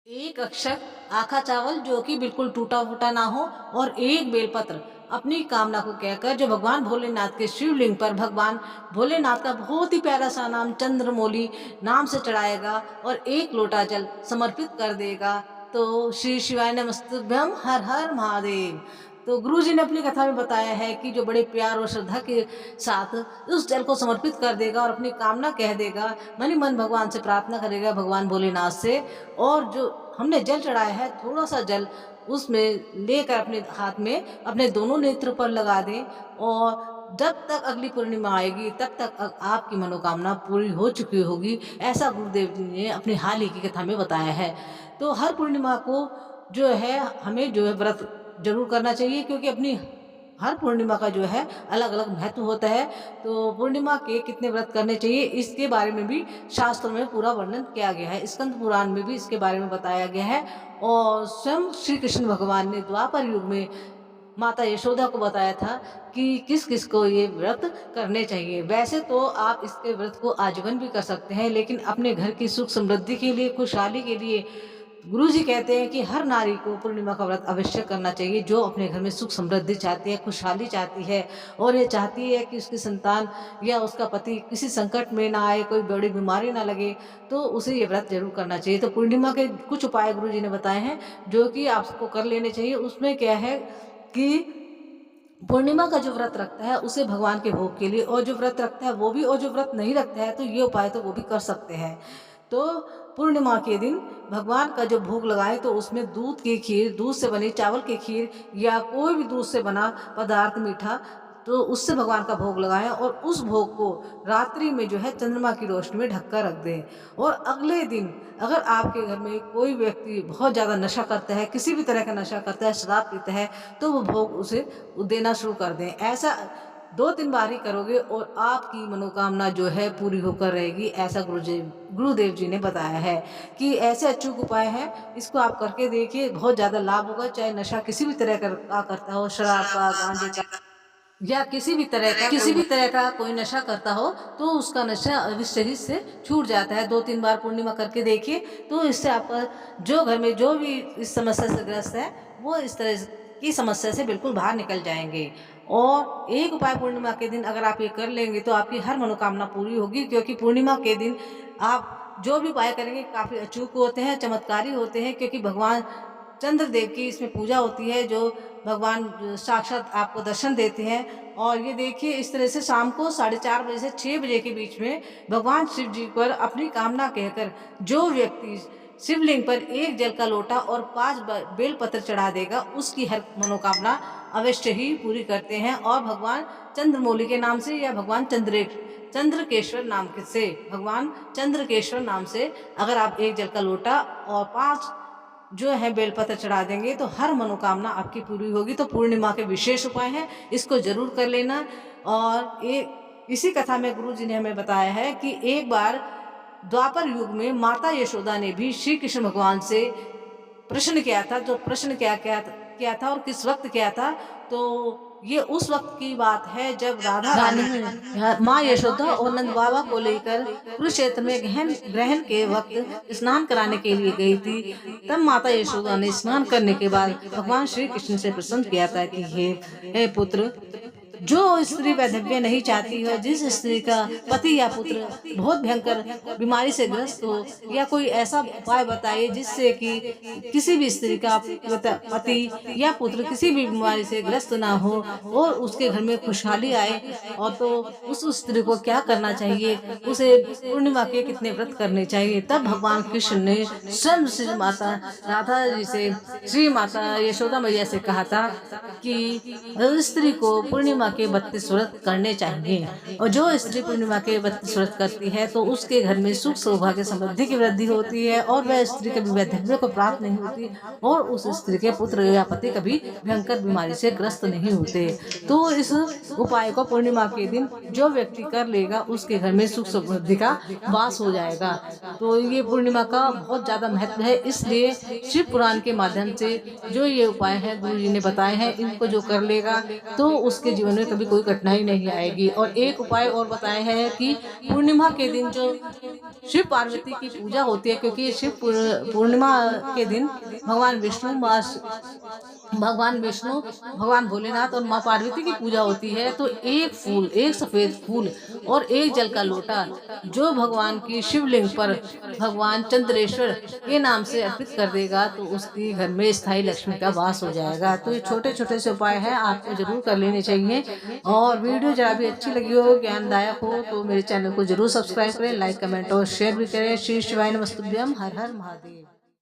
एक अक्षत आखा चावल जो कि बिल्कुल टूटा-फूटा ना हो और एक बेलपत्र अपनी कामना को कहकर जो भगवान भोलेनाथ के शिवलिंग पर भगवान भोलेनाथ का बहुत ही प्यारा सा नाम चंद्रमौली नाम से चढ़ाएगा और एक लोटा जल समर्पित कर देगा, तो श्री शिवाय नमस्तुभ्यम हर हर महादेव। तो गुरुजी ने अपनी कथा में बताया है कि जो बड़े प्यार और श्रद्धा के साथ उस जल को समर्पित कर देगा और अपनी कामना कह देगा, मन ही मन भगवान से प्रार्थना करेगा भगवान भोलेनाथ से, और जो हमने जल चढ़ाया है थोड़ा-सा जल उसमें लेकर अपने हाथ में अपने दोनों नेत्र पर लगा दें और जब तक अगली पूर्णिमा आएगी तब तक आपकी मनोकामना पूरी हो चुकी होगी, ऐसा गुरुदेव जी ने अपनी हाल ही की कथा में बताया है। तो हर पूर्णिमा को जो है हमें जो है व्रत ज़रूर करना चाहिए, क्योंकि अपनी हर पूर्णिमा का जो है अलग-अलग महत्व होता है। तो पूर्णिमा के कितने व्रत करने चाहिए इसके बारे में भी शास्त्रों में पूरा वर्णन किया गया है। स्कंद पुराण में भी इसके बारे में बताया गया है और स्वयं श्री कृष्ण भगवान ने द्वापर युग में माता यशोदा को बताया था कि किस-किस को ये व्रत करने चाहिए। वैसे तो आप इसके व्रत को आजीवन भी कर सकते हैं, लेकिन अपने घर की सुख समृद्धि के लिए, खुशहाली के लिए गुरुजी कहते हैं कि हर नारी को पूर्णिमा का व्रत अवश्य करना चाहिए, जो अपने घर में सुख समृद्धि चाहती है, खुशहाली चाहती है और ये चाहती है कि उसकी संतान या उसका पति किसी संकट में ना आए, कोई बड़ी बीमारी ना लगे, तो उसे ये व्रत ज़रूर करना चाहिए। तो पूर्णिमा के कुछ उपाय गुरुजी ने बताए हैं, जो कि आपको कर लेने चाहिए। उसमें क्या है कि पूर्णिमा का जो व्रत रखता है उसे भगवान के भोग के लिए, और जो व्रत रखता है वो भी, और जो व्रत नहीं रखता है तो ये उपाय तो वो भी कर सकते हैं। तो पूर्णिमा के दिन भगवान का जो भोग लगाएं तो उसमें दूध की खीर, दूध से बनी चावल की खीर या कोई भी दूध से बना पदार्थ मीठा, तो उससे भगवान का भोग लगाएं और उस भोग को रात्रि में जो है चंद्रमा की रोशनी में ढक कर रख दें। और अगले दिन अगर आपके घर में कोई व्यक्ति बहुत ज़्यादा नशा करता है, किसी भी तरह का नशा करता है, शराब पीता है, तो वो भोग उसे देना शुरू कर दें। ऐसा 2-3 बार ही करोगे और आपकी मनोकामना जो है पूरी होकर रहेगी, ऐसा गुरुदेव जी ने बताया है कि ऐसे अचूक उपाय हैं, इसको आप करके देखिए, बहुत ज़्यादा लाभ होगा। चाहे नशा किसी भी तरह का करता हो, शराब का, गांजे का या किसी भी तरह का कोई नशा करता हो, तो उसका नशा अवश्य ही से छूट जाता है। 2-3 बार पूर्णिमा करके देखिए, तो इससे आपका जो घर में जो भी इस समस्या से ग्रस्त है, वो इस तरह की समस्या से बिल्कुल बाहर निकल जाएँगे। और एक उपाय पूर्णिमा के दिन अगर आप ये कर लेंगे तो आपकी हर मनोकामना पूरी होगी, क्योंकि पूर्णिमा के दिन आप जो भी उपाय करेंगे काफ़ी अचूक होते हैं, चमत्कारी होते हैं, क्योंकि भगवान चंद्रदेव की इसमें पूजा होती है, जो भगवान साक्षात आपको दर्शन देते हैं। और ये देखिए इस तरह से शाम को 4:30 बजे से 6 बजे के बीच में भगवान शिव जी पर अपनी कामना कहकर जो व्यक्ति शिवलिंग पर एक जल का लोटा और 5 बेलपत्र चढ़ा देगा, उसकी हर मनोकामना अवश्य ही पूरी करते हैं। और भगवान चंद्रमौली के नाम से या भगवान चंद्रकेश्वर नाम से, भगवान चंद्रकेश्वर नाम से अगर आप एक जल का लोटा और 5 जो है बेलपत्र चढ़ा देंगे, तो हर मनोकामना आपकी पूरी होगी। तो पूर्णिमा के विशेष उपाय हैं, इसको ज़रूर कर लेना। और इसी कथा में गुरुजी ने हमें बताया है कि एक बार द्वापर युग में माता यशोदा ने भी श्री कृष्ण भगवान से प्रश्न किया था। जो प्रश्न किया था और किस वक्त किया था, तो ये उस वक्त की बात है जब राधा रानी माँ यशोदा और नंद बाबा को लेकर कुरुक्षेत्र में गहन ग्रहण के वक्त स्नान कराने के लिए गई थी। तब माता यशोदा ने स्नान करने के बाद भगवान श्री कृष्ण से प्रश्न किया था कि हे पुत्र, जो स्त्री वैधव्य नहीं चाहती है, जिस स्त्री का पति या पुत्र बहुत भयंकर बीमारी से ग्रस्त हो, या कोई ऐसा उपाय बताइए जिससे कि किसी भी स्त्री का पति या पुत्र किसी भी बीमारी से ग्रस्त ना हो और उसके घर में खुशहाली आए। और तो उस स्त्री को क्या करना चाहिए, उसे पूर्णिमा के कितने व्रत करने चाहिए। तब भगवान कृष्ण ने स्वयं श्री माता राधा जी से, श्री माता यशोदा मैया से कहा था कि स्त्री को पूर्णिमा के 32 व्रत करने चाहिए, और जो स्त्री पूर्णिमा के 32 व्रत करती है तो उसके घर में सुख सौभाग्य समृद्धि की वृद्धि होती है, और वह स्त्री कभी वैधव्य को प्राप्त नहीं होती, और उस स्त्री के पुत्र या पति कभी भयंकर बीमारी से ग्रस्त नहीं होते। तो इस उपाय को पूर्णिमा के दिन जो व्यक्ति कर लेगा, उसके घर में सुख समृद्धि का वास हो जाएगा। तो ये पूर्णिमा का बहुत ज्यादा महत्व है, इसलिए शिव पुराण के माध्यम से जो ये उपाय है गुरु जी ने बताए हैं, इनको जो कर लेगा तो उसके जीवन उन्हें कभी कोई कठिनाई नहीं आएगी। और एक उपाय और बताए हैं कि पूर्णिमा के दिन जो शिव पार्वती की पूजा होती है, क्योंकि शिव पूर्णिमा के दिन भगवान विष्णु, भगवान भोलेनाथ और माँ पार्वती की पूजा होती है। तो एक सफेद फूल और एक जल का लोटा जो भगवान की शिवलिंग पर भगवान चंद्रेश्वर के नाम से अर्पित कर देगा, तो उसके घर में स्थायी लक्ष्मी का वास हो जाएगा। तो ये छोटे छोटे से उपाय हैं, आपको जरूर कर लेने चाहिए। और वीडियो जरा भी अच्छी लगी हो, ज्ञानदायक हो, तो मेरे चैनल को जरूर सब्सक्राइब करें, लाइक कमेंट और शेयर भी करें। श्री शिवाय नमस्तुभ्यम। हर हर महादेव।